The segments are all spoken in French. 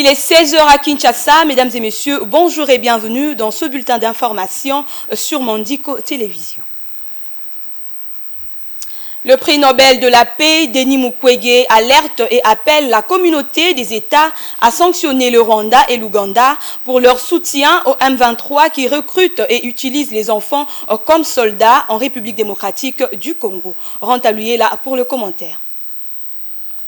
Il est 16 h à Kinshasa. Mesdames et messieurs, bonjour et bienvenue dans ce bulletin d'information sur Mandiko Télévision. Le prix Nobel de la paix, Denis Mukwege, alerte et appelle la communauté des États à sanctionner le Rwanda et l'Ouganda pour leur soutien au M23 qui recrutent et utilisent les enfants comme soldats en République démocratique du Congo. Renta Luyela pour le commentaire.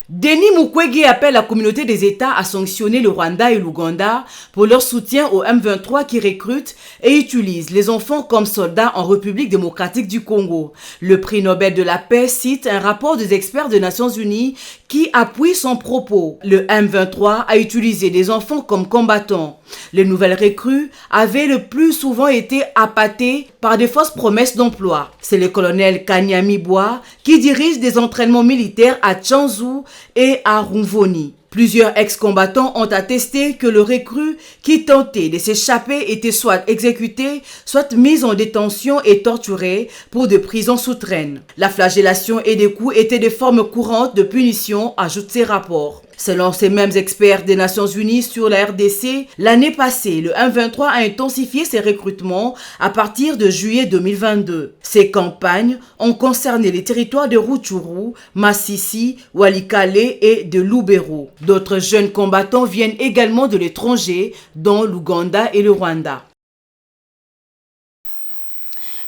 Denis Mukwege appelle la communauté des États à sanctionner le Rwanda et l'Ouganda pour leur soutien au M23 qui recrutent et utilisent les enfants comme soldats en République démocratique du Congo. Le prix Nobel de la paix cite un rapport des experts des Nations Unies qui appuie son propos. Le M23 a utilisé des enfants comme combattants. Les nouvelles recrues avaient le plus souvent été appâtées par des fausses promesses d'emploi. C'est le colonel Kanyami Bois qui dirige des entraînements militaires à Tchanzu et à Rumvoni. Plusieurs ex-combattants ont attesté que le recrue qui tentait de s'échapper était soit exécuté, soit mis en détention et torturé pour des prisons souterraines. La flagellation et des coups étaient des formes courantes de punition, ajoutent ces rapports. Selon ces mêmes experts des Nations Unies sur la RDC, l'année passée, le M23 a intensifié ses recrutements à partir de juillet 2022. Ces campagnes ont concerné les territoires de Rutshuru, Masisi, Walikale et de Lubero. D'autres jeunes combattants viennent également de l'étranger, dont l'Ouganda et le Rwanda.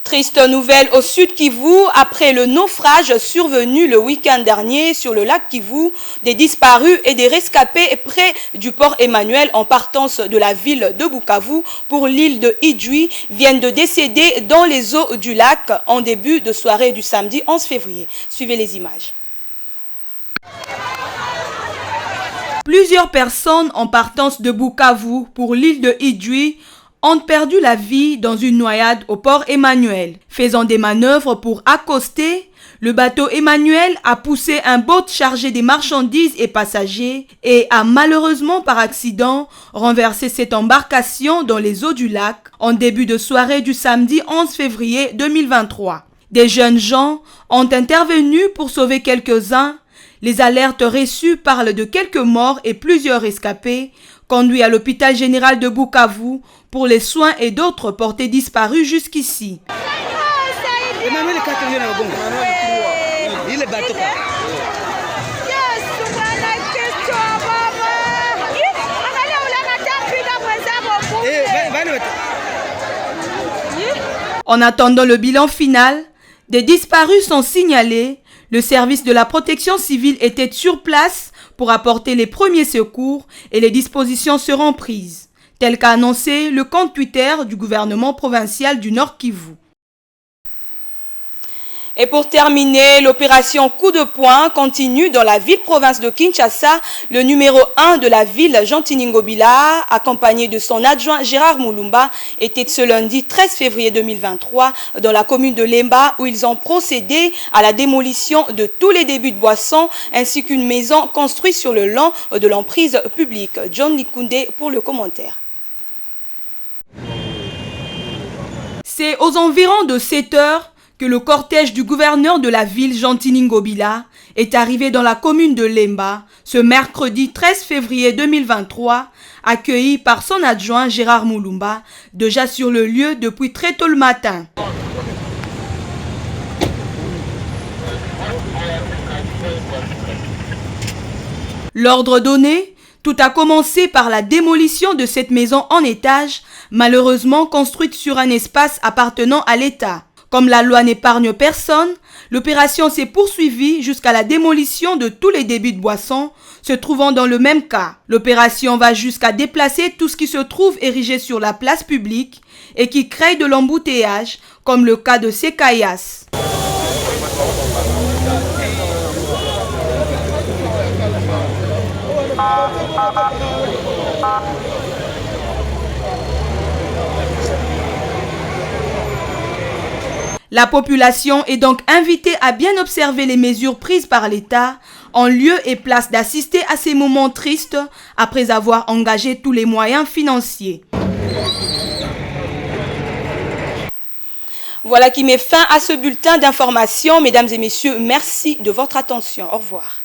Triste nouvelle au sud Kivu, après le naufrage survenu le week-end dernier sur le lac Kivu, des disparus et des rescapés près du port Emmanuel en partance de la ville de Bukavu pour l'île de Idjwi viennent de décéder dans les eaux du lac en début de soirée du samedi 11 février. Suivez les images. Plusieurs personnes en partance de Bukavu pour l'île de Idjwi ont perdu la vie dans une noyade au port Emmanuel. Faisant des manœuvres pour accoster, le bateau Emmanuel a poussé un boat chargé des marchandises et passagers et a malheureusement par accident renversé cette embarcation dans les eaux du lac en début de soirée du samedi 11 février 2023. Des jeunes gens ont intervenu pour sauver quelques-uns. Les alertes reçues parlent de quelques morts et plusieurs rescapés conduits à l'hôpital général de Bukavu pour les soins et d'autres portés disparus jusqu'ici. En attendant le bilan final, des disparus sont signalés. Le service de la protection civile était sur place pour apporter les premiers secours et les dispositions seront prises, tel qu'a annoncé le compte Twitter du gouvernement provincial du Nord Kivu. Et pour terminer, l'opération coup de poing continue dans la ville-province de Kinshasa. Le numéro 1 de la ville, Jean Tiningobila, accompagné de son adjoint Gérard Moulumba, était ce lundi 13 février 2023 dans la commune de Lemba où ils ont procédé à la démolition de tous les débits de boissons ainsi qu'une maison construite sur le long de l'emprise publique. John Likunde pour le commentaire. C'est aux environs de 7 heures que le cortège du gouverneur de la ville, Jean Tiningobila, est arrivé dans la commune de Lemba ce mercredi 13 février 2023, accueilli par son adjoint Gérard Moulumba, déjà sur le lieu depuis très tôt le matin. L'ordre donné, tout a commencé par la démolition de cette maison en étage, malheureusement construite sur un espace appartenant à l'État. Comme la loi n'épargne personne, l'opération s'est poursuivie jusqu'à la démolition de tous les débits de boissons se trouvant dans le même cas. L'opération va jusqu'à déplacer tout ce qui se trouve érigé sur la place publique et qui crée de l'embouteillage, comme le cas de Sekayas. La population est donc invitée à bien observer les mesures prises par l'État en lieu et place d'assister à ces moments tristes après avoir engagé tous les moyens financiers. Voilà qui met fin à ce bulletin d'information. Mesdames et messieurs, merci de votre attention. Au revoir.